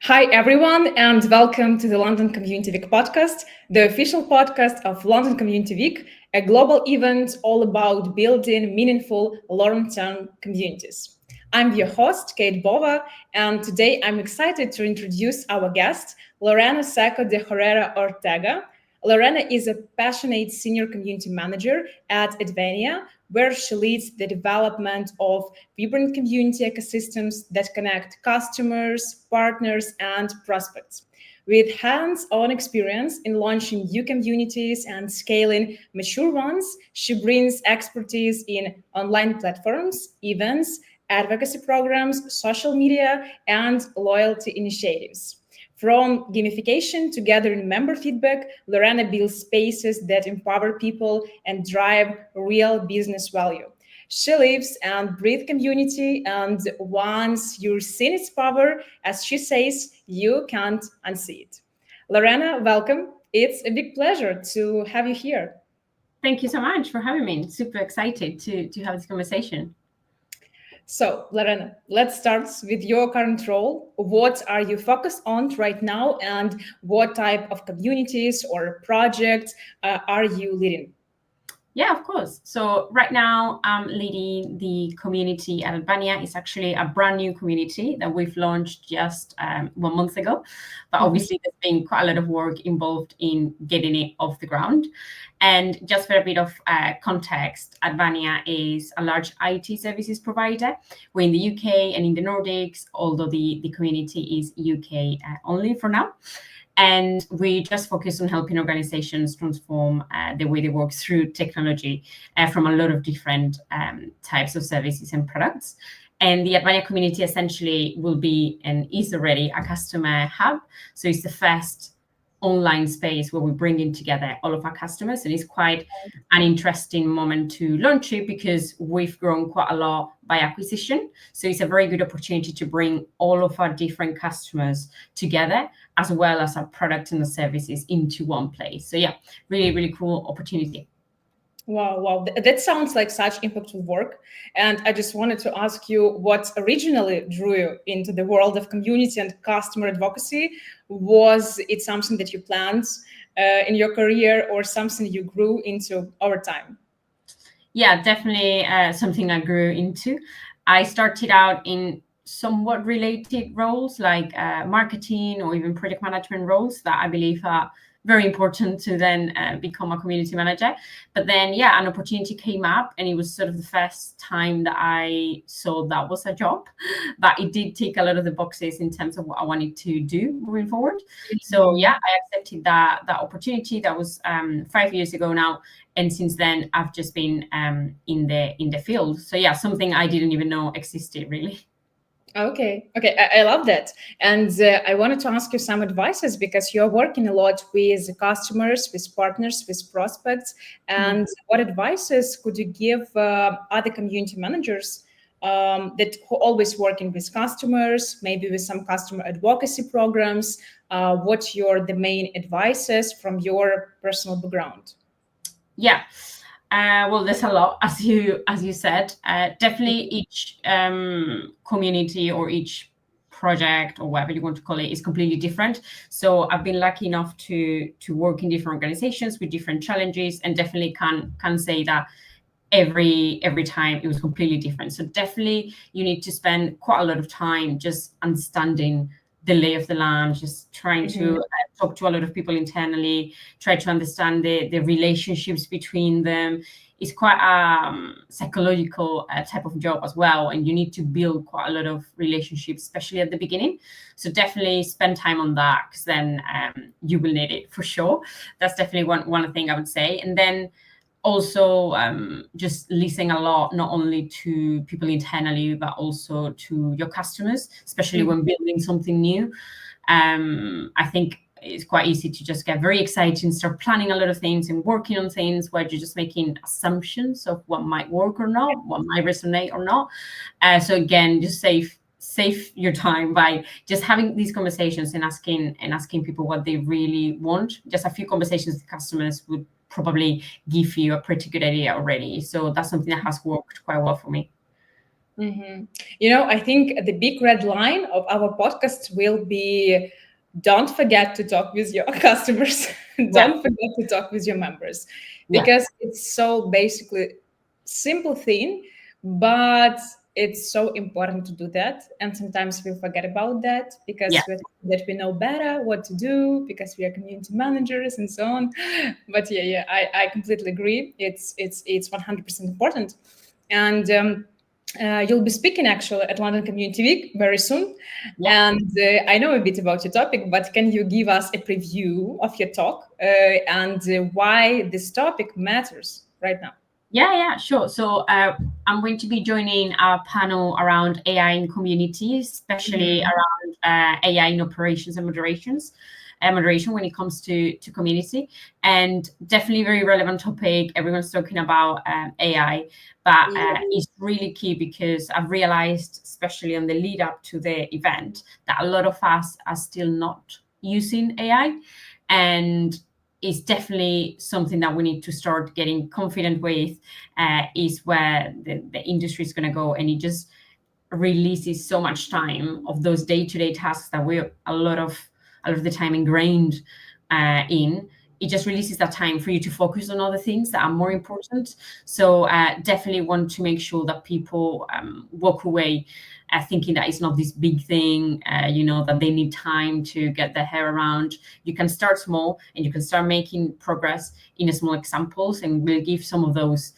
Hi, everyone, and welcome to the London Community Week podcast, the official podcast of London Community Week, a global event all about building meaningful long-term communities. I'm your host, Kate Bova, and today I'm excited to introduce our guest, Lorena Seco de Herrera Ortega. Lorena is a passionate senior community manager at Advania, where she leads the development of vibrant community ecosystems that connect customers, partners, and prospects. With hands-on experience in launching new communities and scaling mature ones, she brings expertise in online platforms, events, advocacy programs, social media, and loyalty initiatives. From gamification to gathering member feedback, Lorena builds spaces that empower people and drive real business value. She lives and breathes community, and once you've seen its power, as she says, you can't unsee it. Lorena, welcome. It's a big pleasure to have you here. Thank you so much for having me. Super excited to have this conversation. So, Lorena, let's start with your current role. What are you focused on right now, and what type of communities or projects are you leading? Yeah, of course. So right now I'm leading the community at Advania. It's actually a brand new community that we've launched just 1 month ago. But obviously there's been quite a lot of work involved in getting it off the ground. And just for a bit of context, Advania is a large IT services provider. We're in the UK and in the Nordics, although the community is UK only for now. And we just focus on helping organizations transform the way they work through technology from a lot of different types of services and products. And the Advania community essentially will be and is already a customer hub. So it's the first online space where we're bringing together all of our customers, and it's quite an interesting moment to launch it because we've grown quite a lot by acquisition. So it's a very good opportunity to bring all of our different customers together, as well as our products and the services into one place. So yeah, really cool opportunity. Wow. That sounds like such impactful work. And I just wanted to ask you what originally drew you into the world of community and customer advocacy. Was it something that you planned in your career or something you grew into over time? Yeah, definitely something I grew into. I started out in somewhat related roles like marketing or even project management roles that I believe are very important to then become a community manager. But then, yeah, an opportunity came up, and it was sort of the first time that I saw that was a job. But it did tick a lot of the boxes in terms of what I wanted to do moving forward. So yeah, I accepted that opportunity. That was 5 years ago now, and since then I've just been in the field. So yeah, something I didn't even know existed really. Okay. I love that. And I wanted to ask you some advices because you're working a lot with customers, with partners, with prospects. And what advices could you give other community managers that who always working with customers, maybe with some customer advocacy programs? What your the main advices from your personal background? Yeah. Well, there's a lot, as you said. Definitely each community or each project or whatever you want to call it is completely different. So I've been lucky enough to work in different organizations with different challenges, and definitely can say that every time it was completely different. So definitely you need to spend quite a lot of time just understanding the lay of the land, just trying to talk to a lot of people internally, try to understand the relationships between them. It's quite a psychological type of job as well, and you need to build quite a lot of relationships, especially at the beginning. So definitely spend time on that, because then you will need it for sure. That's definitely one thing I would say. And then also just listening a lot, not only to people internally, but also to your customers, especially when building something new. I think it's quite easy to just get very excited and start planning a lot of things and working on things where you're just making assumptions of what might work or not, what might resonate or not. So again, just save your time by just having these conversations and asking people what they really want. Just a few conversations with customers would probably give you a pretty good idea already. So that's something that has worked quite well for me. I think the big red line of our podcast will be, don't forget to talk with your customers. Yeah, Don't forget to talk with your members, yeah, because it's so basically simple thing, but it's so important to do that. And sometimes we forget about that yeah. because that we know better what to do because we are community managers and so on. But yeah, I completely agree. It's 100% important. And you'll be speaking actually at London Community Week very soon. Yeah. And I know a bit about your topic, but can you give us a preview of your talk and why this topic matters right now? Yeah, sure. So I'm going to be joining a panel around AI in communities, especially Mhm. around AI in operations and moderation when it comes to community, and definitely very relevant topic. Everyone's talking about AI, but it's really key because I've realized, especially on the lead up to the event, that a lot of us are still not using AI, and is definitely something that we need to start getting confident with, is where the industry is going to go. And it just releases so much time of those day-to-day tasks that we're a lot of the time ingrained in. It just releases that time for you to focus on other things that are more important. So definitely want to make sure that people walk away thinking that it's not this big thing, that they need time to get their hair around. You can start small and you can start making progress in small examples, and we'll give some of those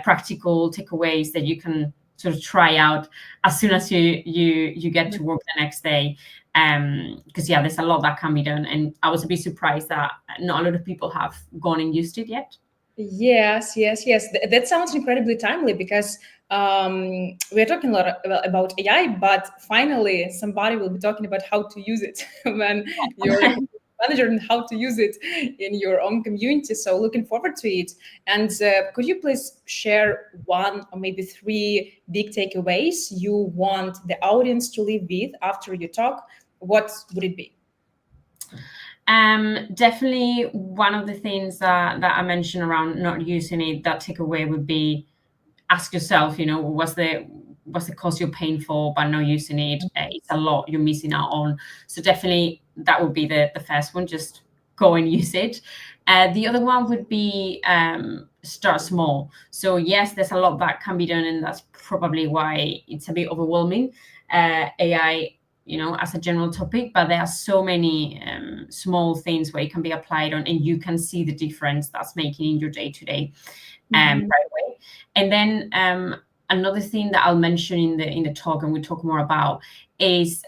practical takeaways that you can sort of try out as soon as you get to work the next day. Because there's a lot that can be done, and I was a bit surprised that not a lot of people have gone and used it yet. Yes. That sounds incredibly timely because we're talking a lot about AI, but finally somebody will be talking about how to use it when you're a manager and how to use it in your own community. So looking forward to it. And could you please share one or maybe three big takeaways you want the audience to leave with after you talk? What would it be? Definitely one of the things that I mentioned around not using it, that takeaway would be, ask yourself, what's the cost you're paying for by not using it? It's a lot you're missing out on. So definitely that would be the first one. Just go and use it. The other one would be start small. So yes, there's a lot that can be done, and that's probably why it's a bit overwhelming. AI, as a general topic, but there are so many small things where it can be applied on, and you can see the difference that's making in your day to day right away. And then another thing that I'll mention in the talk, and we'll talk more about, is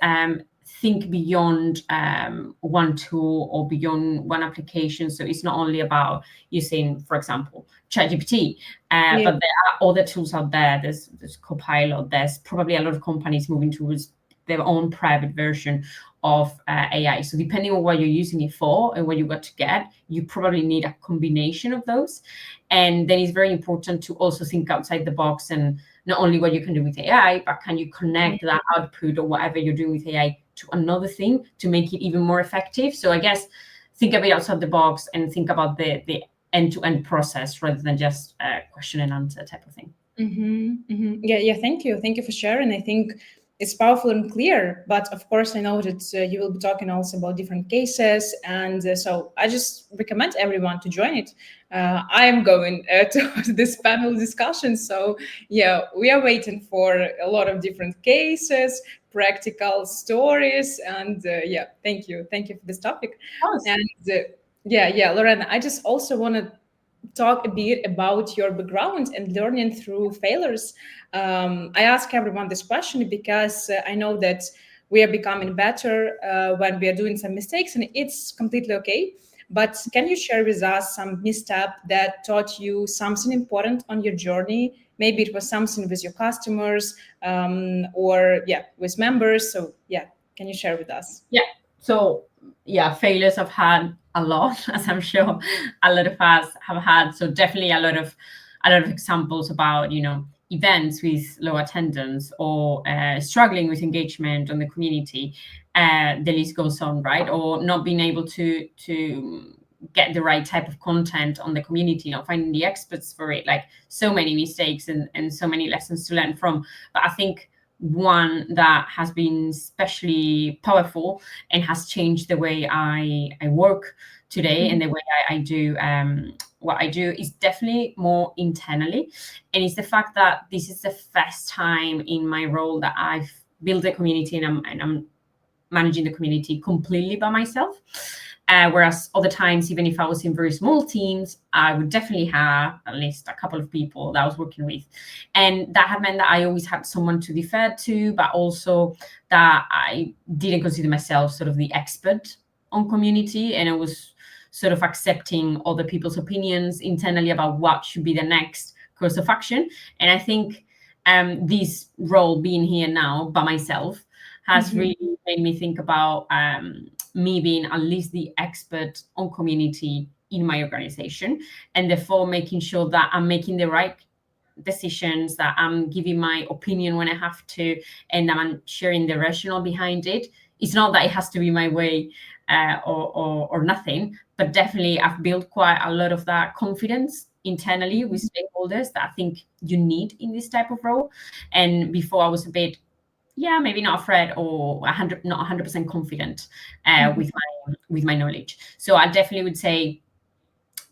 think beyond one tool or beyond one application. So it's not only about using, for example, ChatGPT, but there are other tools out there. There's Copilot. There's probably a lot of companies moving towards their own private version of AI. So depending on what you're using it for and what you got to get, you probably need a combination of those. And then it's very important to also think outside the box, and not only what you can do with AI, but can you connect that output or whatever you're doing with AI to another thing to make it even more effective. So I guess think a bit outside the box and think about the end-to-end process rather than just question and answer type of thing. Yeah. Thank you for sharing. I think it's powerful and clear. But of course, I know that you will be talking also about different cases, and so I just recommend everyone to join it. I am going to this panel discussion, so yeah, we are waiting for a lot of different cases, practical stories, and thank you for this topic. And Lorena, I just also want to talk a bit about your background and learning through failures. I ask everyone this question because I know that we are becoming better when we are doing some mistakes, and it's completely okay. But can you share with us some misstep that taught you something important on your journey? Maybe it was something with your customers or with members. So can you share with us? Yeah. So failures I've had a lot, as I'm sure a lot of us have had. So definitely a lot of examples about events with low attendance or struggling with engagement on the community. The list goes on, right? Or not being able to get the right type of content on the community, not finding the experts for it. Like, so many mistakes and so many lessons to learn from. But I think one that has been especially powerful and has changed the way I work today and the way I do what I do is definitely more internally. And it's the fact that this is the first time in my role that I've built a community and I'm managing the community completely by myself. Whereas other times, even if I was in very small teams, I would definitely have at least a couple of people that I was working with. And that had meant that I always had someone to defer to, but also that I didn't consider myself sort of the expert on community. And I was sort of accepting other people's opinions internally about what should be the next course of action. And I think this role being here now by myself has really made me think about me being at least the expert on community in my organization, and therefore making sure that I'm making the right decisions, that I'm giving my opinion when I have to, and I'm sharing the rationale behind it. It's not that it has to be my way or nothing, but definitely I've built quite a lot of that confidence internally with stakeholders that I think you need in this type of role. And before I was a bit, maybe not afraid or not 100% confident with my knowledge. So I definitely would say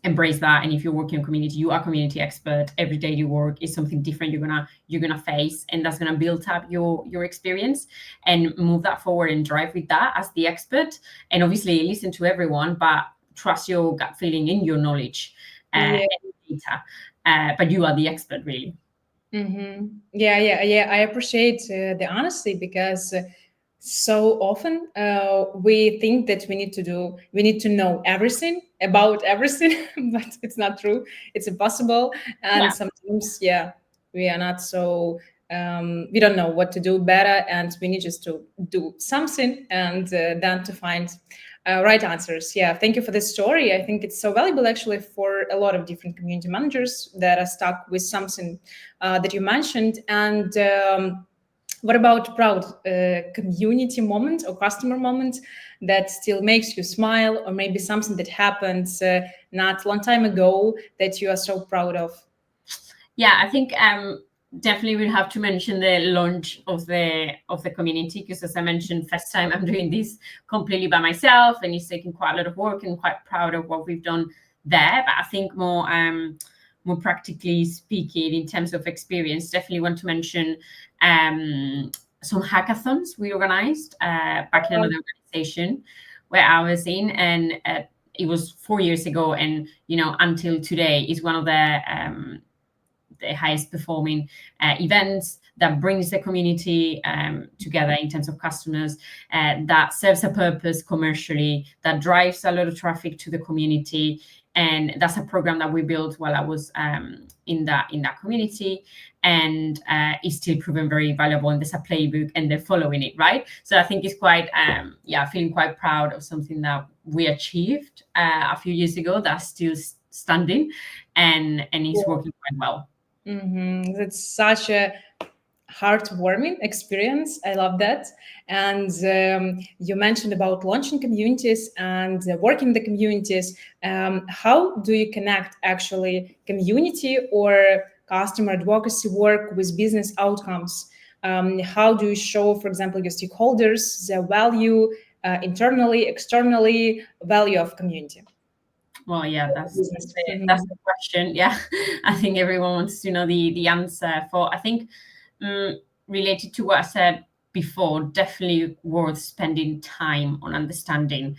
embrace that. And if you're working in community, you are a community expert. Every day you work is something different you're gonna face, and that's gonna build up your experience, and move that forward and drive with that as the expert. And obviously listen to everyone, but trust your gut feeling in your knowledge and data. But you are the expert, really. Yeah. I appreciate the honesty, because so often we think that we need to know everything about everything, but it's not true. It's impossible, and sometimes, we are not so. We don't know what to do better, and we need just to do something, and then to find right answers. Yeah, thank you for this story. I think it's so valuable, actually, for a lot of different community managers that are stuck with something that you mentioned. And what about proud community moment or customer moment that still makes you smile, or maybe something that happened not long time ago that you are so proud of? Yeah, I think definitely we'll have to mention the launch of the community, because, as I mentioned, first time I'm doing this completely by myself, and it's taking quite a lot of work, and quite proud of what we've done there. But I think more practically speaking, in terms of experience, definitely want to mention some hackathons we organized back in another organization where I was in, and it was 4 years ago, and until today is one of the highest performing events that brings the community together in terms of customers, that serves a purpose commercially, that drives a lot of traffic to the community. And that's a program that we built while I was in that community, and it's still proven very valuable. And there's a playbook, and they're following it, right? So I think it's quite, feeling quite proud of something that we achieved a few years ago that's still standing, and is working quite well. That's such a heartwarming experience. I love that. And you mentioned about launching communities and working in the communities. How do you connect actually community or customer advocacy work with business outcomes? How do you show, for example, your stakeholders the value internally, externally, value of community? Well, yeah, that's the question. Yeah, I think everyone wants to know the answer. For, I think, related to what I said before, definitely worth spending time on understanding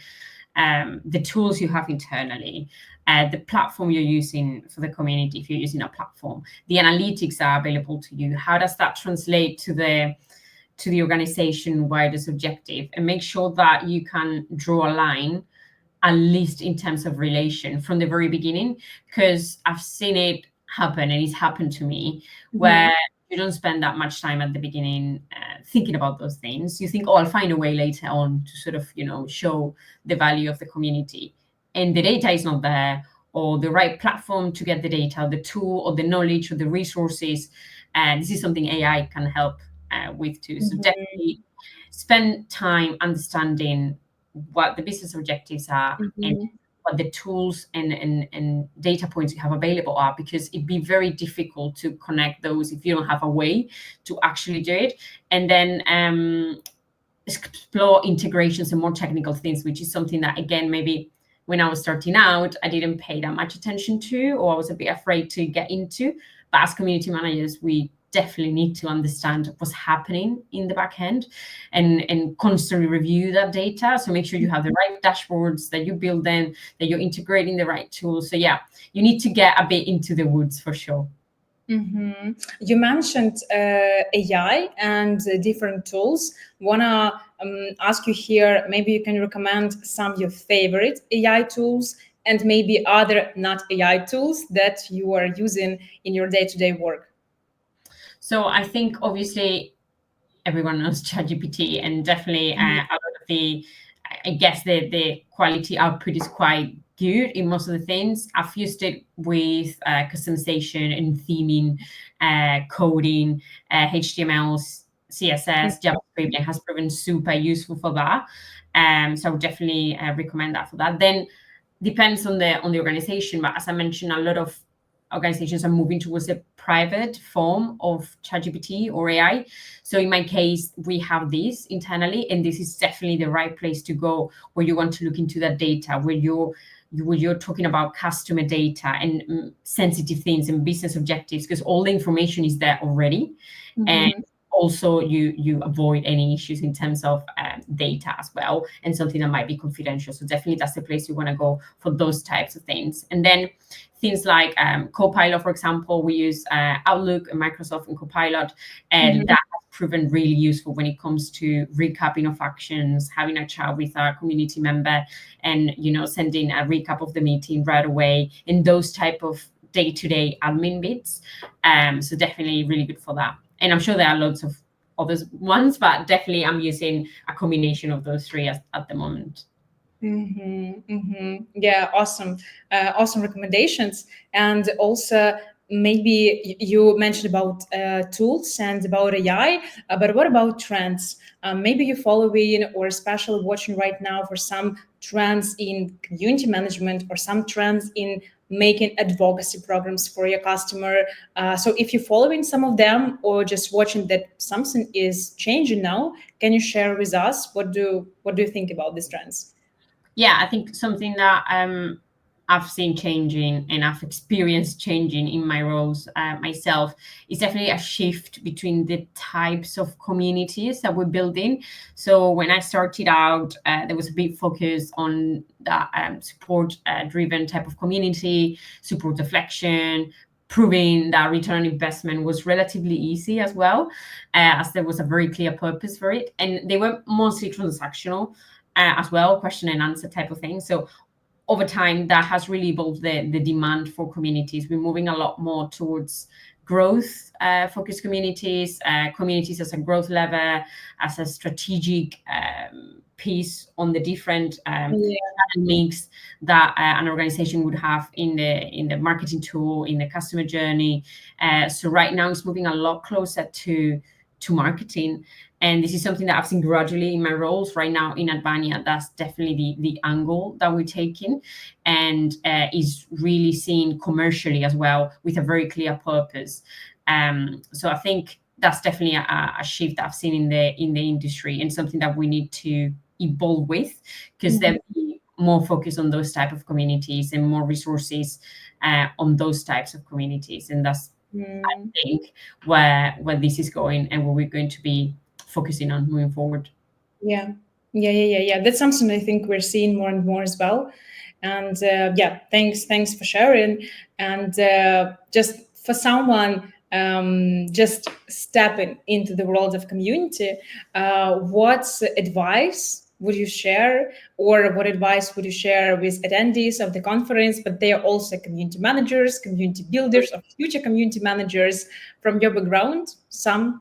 the tools you have internally, the platform you're using for the community, if you're using a platform, the analytics that are available to you. How does that translate to the organization widest objective? And make sure that you can draw a line, at least in terms of relation, from the very beginning, because I've seen it happen, and it's happened to me, where you don't spend that much time at the beginning thinking about those things. You think, oh, I'll find a way later on to sort of, show the value of the community, and the data is not there, or the right platform to get the data, the tool, or the knowledge, or the resources. And this is something AI can help with too. So definitely spend time understanding what the business objectives are, and what the tools and data points you have available are, because it'd be very difficult to connect those if you don't have a way to actually do it. And then explore integrations and more technical things, which is something that, again, maybe when I was starting out, I didn't pay that much attention to, or I was a bit afraid to get into. But as community managers, we definitely need to understand what's happening in the back end and constantly review that data. So make sure you have the right dashboards, that you build them, that you're integrating the right tools. So yeah, you need to get a bit into the woods for sure. Mm-hmm. You mentioned AI and different tools. Wanna ask you here, maybe you can recommend some of your favorite AI tools and maybe other not AI tools that you are using in your day-to-day work. So I think obviously everyone knows ChatGPT, and definitely a lot of the, I guess the quality output is quite good in most of the things. I've used it with customization and theming, coding, HTML, CSS, JavaScript, and has proven super useful for that. So I would definitely recommend that for that. Then depends on the organization, but as I mentioned, a lot of organizations are moving towards a private form of ChatGPT or AI. So in my case, we have this internally, and this is definitely the right place to go where you want to look into that data, where you're talking about customer data and sensitive things and business objectives, because all the information is there already. And also you avoid any issues in terms of data as well, and something that might be confidential. So definitely that's the place you want to go for those types of things. And then things like Copilot, for example, we use Outlook and Microsoft and Copilot, and that has proven really useful when it comes to recapping of actions, having a chat with a community member, and sending a recap of the meeting right away, and those type of day-to-day admin bits. So definitely really good for that. And I'm sure there are lots of other ones, but definitely I'm using a combination of those three at the moment. Yeah, awesome. Awesome recommendations. And also, maybe you mentioned about tools and about AI, but what about trends? Maybe you're following or especially watching right now for some trends in community management or some trends in making advocacy programs for your customer. So if you're following some of them or just watching that something is changing now, can you share with us what do you think about these trends? Yeah, I think something that I've seen changing and I've experienced changing in my roles myself is definitely a shift between the types of communities that we're building. So when I started out, there was a big focus on that support-driven type of community, support deflection, proving that return on investment was relatively easy as well, as there was a very clear purpose for it. And they were mostly transactional as well, question and answer type of thing. So over time, that has really evolved the demand for communities. We're moving a lot more towards growth focused communities, communities as a growth lever, as a strategic piece on the different mix that an organization would have in the marketing tool, in the customer journey. So right now it's moving a lot closer to marketing. And this is something that I've seen gradually in my roles right now in Advania. That's definitely the angle that we're taking, and is really seen commercially as well with a very clear purpose. So I think that's definitely a shift I've seen in the industry, and something that we need to evolve with, because there will be more focus on those type of communities and more resources on those types of communities. And that's I think where this is going and where we're going to be focusing on moving forward. Yeah. That's something I think we're seeing more and more as well. And thanks for sharing. And just for someone just stepping into the world of community, what advice would you share, or what advice would you share with attendees of the conference, but they are also community managers, community builders, or future community managers from your background?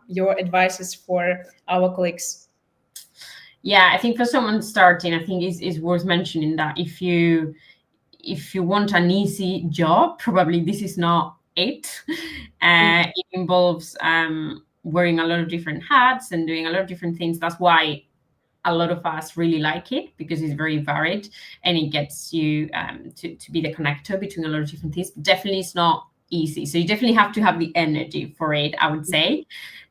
Your advices for our colleagues. Yeah, I think for someone starting, I think it's worth mentioning that if you want an easy job, probably this is not it. It involves wearing a lot of different hats and doing a lot of different things. That's why a lot of us really like it because it's very varied and it gets you to be the connector between a lot of different things. But definitely it's not easy. So you definitely have to have the energy for it, I would say.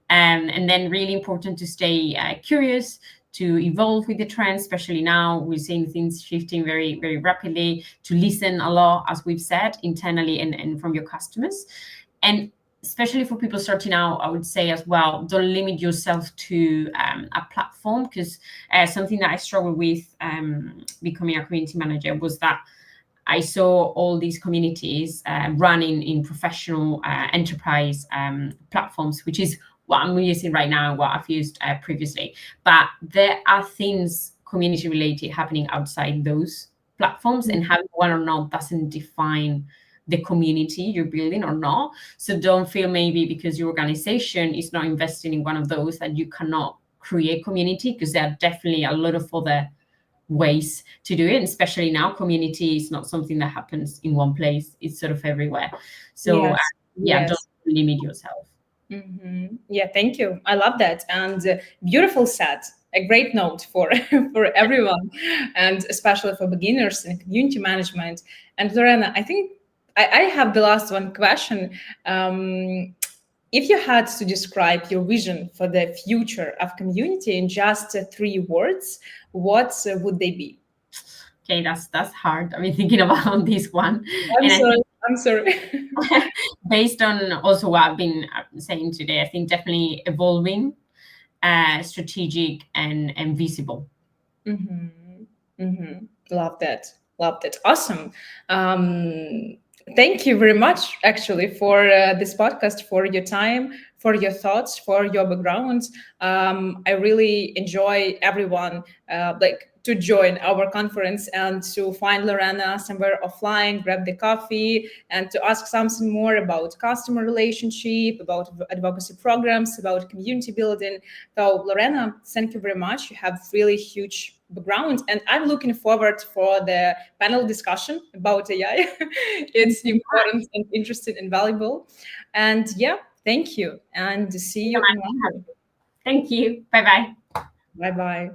And then really important to stay curious, to evolve with the trends, especially now we're seeing things shifting very, very rapidly, to listen a lot, as we've said, internally and from your customers. And especially for people starting out, I would say as well, don't limit yourself to a platform, because something that I struggled with becoming a community manager was that I saw all these communities running in professional enterprise platforms, which is what I'm using right now and what I've used previously. But there are things community related happening outside those platforms, and having one or not doesn't define the community you're building or not. So don't feel maybe because your organization is not investing in one of those that you cannot create community, because there are definitely a lot of other ways to do it. And especially now, community is not something that happens in one place, it's sort of everywhere. So Yes. don't limit yourself. Yeah, thank you. I love that. And beautiful set. A great note for for everyone, and especially for beginners in community management. And Lorena, I think I have the last one question. If you had to describe your vision for the future of community in just 3 words, what would they be? Okay, that's hard. I mean, thinking about this one. I'm sorry. Based on also what I've been saying today, I think definitely evolving, strategic, and visible. Love that. Awesome. Thank you very much, actually, for this podcast, for your time, for your thoughts, for your background. I really enjoy everyone to join our conference and to find Lorena somewhere offline, grab the coffee, and to ask something more about customer relationship, about advocacy programs, about community building. So, Lorena, thank you very much. You have really huge background, and I'm looking forward for the panel discussion about AI. It's important and interesting and valuable. And yeah, thank you, and see you in London. Thank you. Bye-bye. Bye-bye.